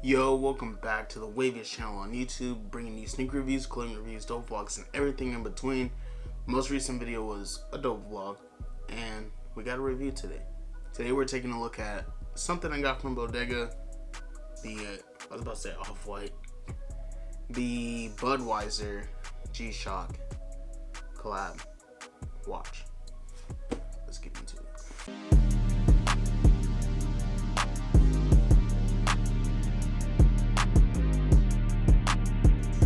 Yo, welcome back to the waviest channel on YouTube, bringing you sneak reviews, clothing reviews, dope vlogs, and everything in between. Most recent video was a dope vlog, and we got a review today. Today we're taking a look at something I got from Bodega, I was about to say Off-White, the Budweiser G-Shock collab watch. Let's get into it.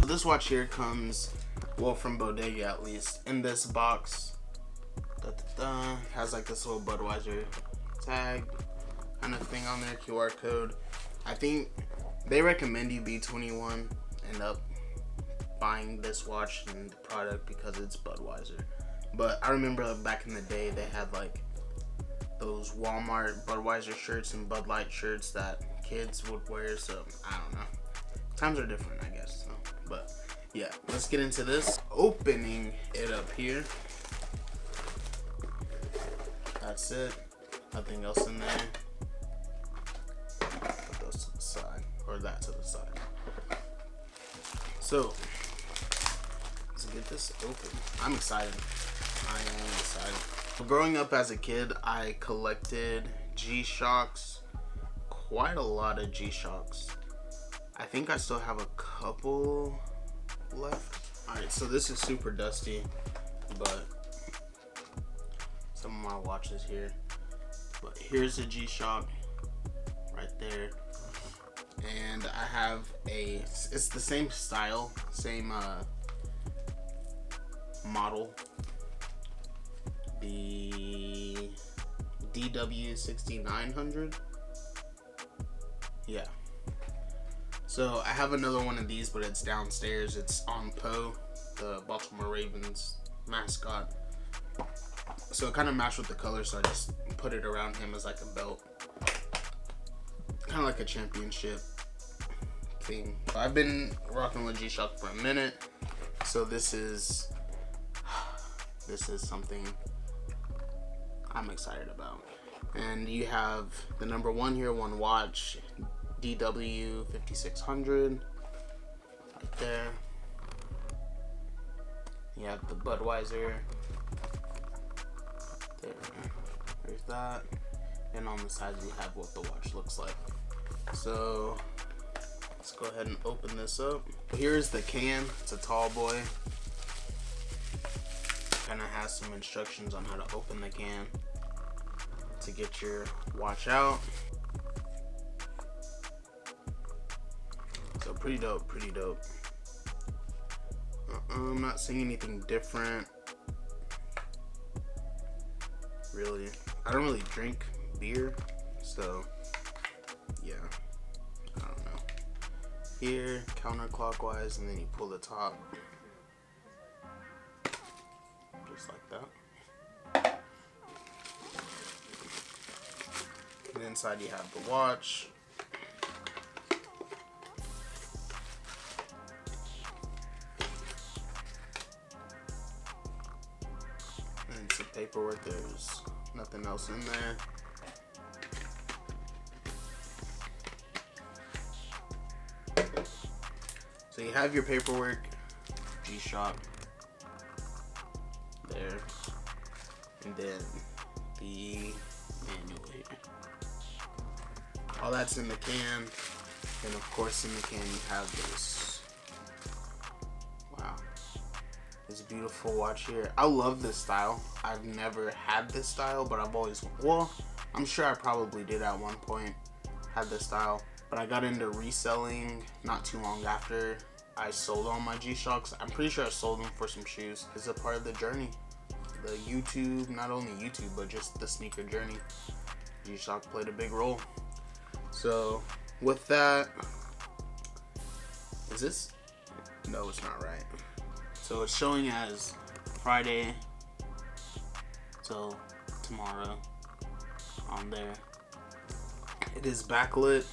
This watch here comes, well, from Bodega at least, in this box. Has like this little Budweiser tag kind of thing on there, QR code. I think they recommend you be 21 and up buying this watch and the product because it's Budweiser. But I remember back in the day they had like those Walmart Budweiser shirts and Bud Light shirts that kids would wear, so I don't know. Times are different, I guess. So. But yeah, let's get into this. Opening it up here. That's it. Nothing else in there. Put those to the side, or that to the side. So let's get this open. I'm excited. I am excited. Growing up as a kid, I collected G-Shocks. Quite a lot of G-Shocks. I think I still have a couple left. Alright, so this is super dusty, but some of my watches here. But here's a G-Shock right there. And I have it's the same style, same model. The DW6900. Yeah. So I have another one of these, but it's downstairs. It's on Poe, the Baltimore Ravens mascot. So it kind of matched with the color, so I just put it around him as like a belt. Kind of like a championship thing. I've been rocking with G-Shock for a minute, so this is something I'm excited about. And you have the number one here, one watch. DW 5600 right there. You have the Budweiser there. There's that. And on the sides you have what the watch looks like. So let's go ahead and open this up. Here's the can. It's a tall boy. Kind of has some instructions on how to open the can to get your watch out. So pretty dope, pretty dope. I'm not seeing anything different, really. I don't really drink beer, so yeah, I don't know. Here, counterclockwise, and then you pull the top, just like that. And inside you have the watch. And some paperwork. There's nothing else in there. So you have your paperwork, G-Shock there, and then the manual here. All that's in the can, and of course in the can you have this. Wow. This beautiful watch here. I love this style. I've never had this style, but I've always, well, I'm sure I probably did at one point have this style, but I got into reselling not too long after I sold all my G-Shocks. I'm pretty sure I sold them for some shoes. It's a part of the journey. The YouTube, not only YouTube, but just the sneaker journey. G-Shock played a big role. So with that, is this? No, it's not right. So it's showing as Friday till tomorrow on there. It is backlit.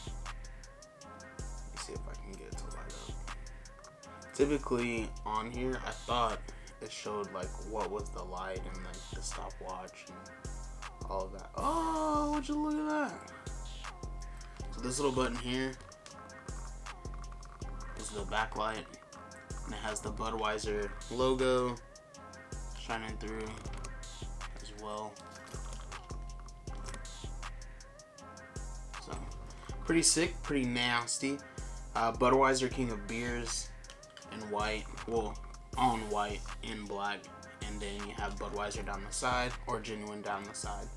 Let me see if I can get it to light up. Typically on here, I thought it showed like what was the light and like the stopwatch and all of that. Oh, would you look at that? So this little button here is the backlight, and it has the Budweiser logo shining through as well. So pretty sick, pretty nasty. Budweiser, king of beers, in white, well, on white and black, and then you have Budweiser down the side, or Genuine down the side.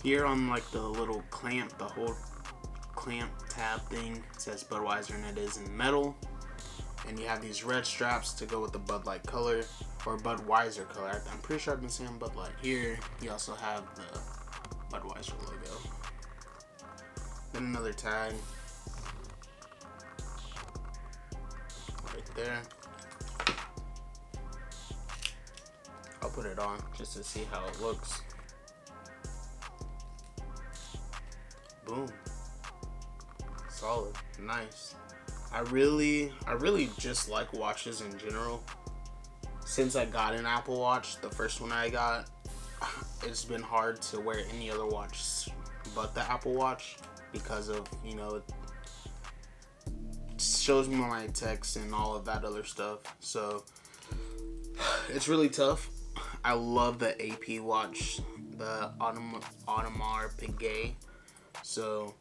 Here on like the little clamp, the whole clamp tab thing, it says Budweiser, and it is in metal. And you have these red straps to go with the Bud Light color, or Budweiser color. I'm pretty sure I've been saying Bud Light. Here you also have the Budweiser logo. Then another tag right there. I'll put it on just to see how it looks. Boom. Solid. Nice. I really just like watches in general. Since I got an Apple Watch, the first one I got, it's been hard to wear any other watch but the Apple Watch because of, you know, it shows me my texts and all of that other stuff. So it's really tough. I love the AP watch, the Audemars Piguet. So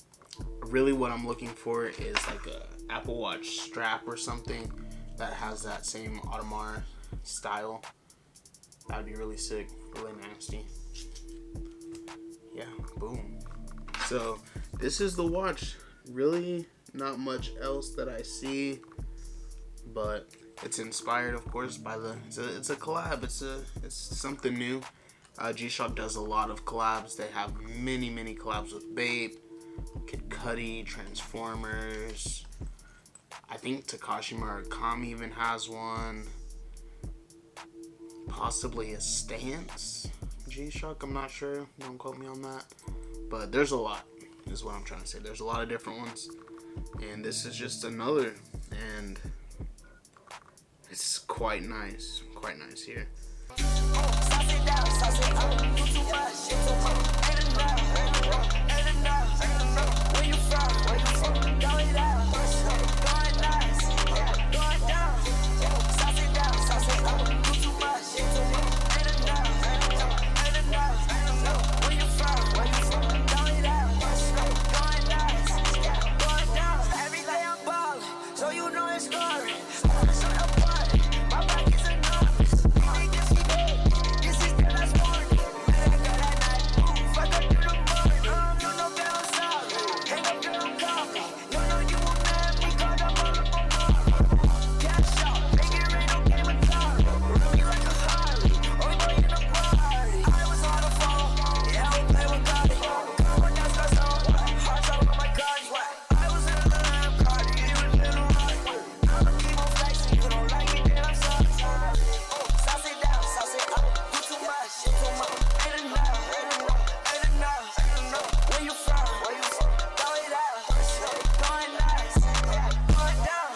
really what I'm looking for is like a Apple Watch strap or something that has that same Audemars style. That'd be really sick, really nasty. Yeah, boom. So this is the watch. Really not much else that I see, but it's inspired, of course, by the. It's a collab. It's something new. G-Shock does a lot of collabs. They have many collabs with Bape, Kid Cudi, Transformers. I think Takashi Murakami even has one. Possibly a Stance G-Shock. I'm not sure. Don't quote me on that. But there's a lot, is what I'm trying to say. There's a lot of different ones. And this is just another. And it's quite nice. Quite nice here.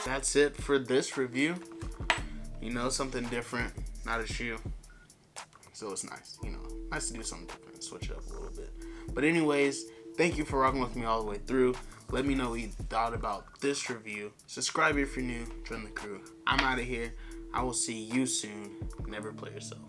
That's it for this review. You know, something different, not a shoe. So it's nice, you know, nice to do something different, switch it up a little bit. But anyways, thank you for rocking with me all the way through. Let me know what you thought about this review. Subscribe if you're new, join the crew. I'm out of here. I will see you soon. Never play yourself.